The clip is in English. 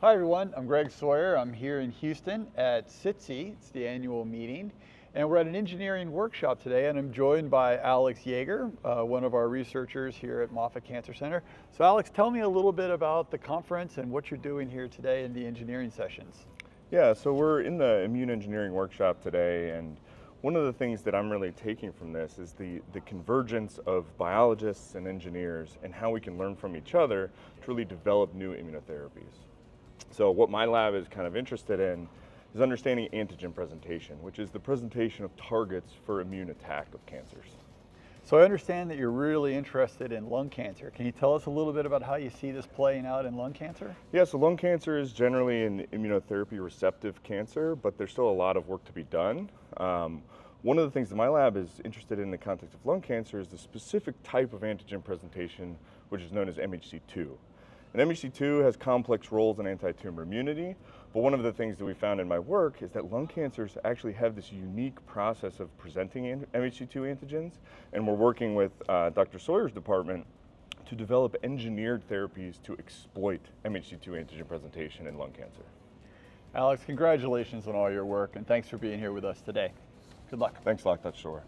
Hi everyone, I'm Greg Sawyer. I'm here in Houston at SITC, it's the annual meeting, and we're at an engineering workshop today, and I'm joined by Alex Jaeger, one of our researchers here at Moffitt Cancer Center. So Alex, tell me a little bit about the conference and what you're doing here today in the engineering sessions. Yeah, so we're in the immune engineering workshop today, and one of the things that I'm really taking from this is the convergence of biologists and engineers and how we can learn from each other to really develop new immunotherapies. So what my lab is kind of interested in is understanding antigen presentation, which is the presentation of targets for immune attack of cancers. So I understand that you're really interested in lung cancer. Can you tell us a little bit about how you see this playing out in lung cancer? Yeah, so lung cancer is generally an immunotherapy receptive cancer, but there's still a lot of work to be done. One of the things that my lab is interested in the context of lung cancer is the specific type of antigen presentation, which is known as MHC2. And MHC2 has complex roles in anti-tumor immunity, but one of the things that we found in my work is that lung cancers actually have this unique process of presenting MHC2 antigens, and we're working with Dr. Sawyer's department to develop engineered therapies to exploit MHC2 antigen presentation in lung cancer. Alex, congratulations on all your work, and thanks for being here with us today. Good luck. Thanks a lot, Dr. Shore.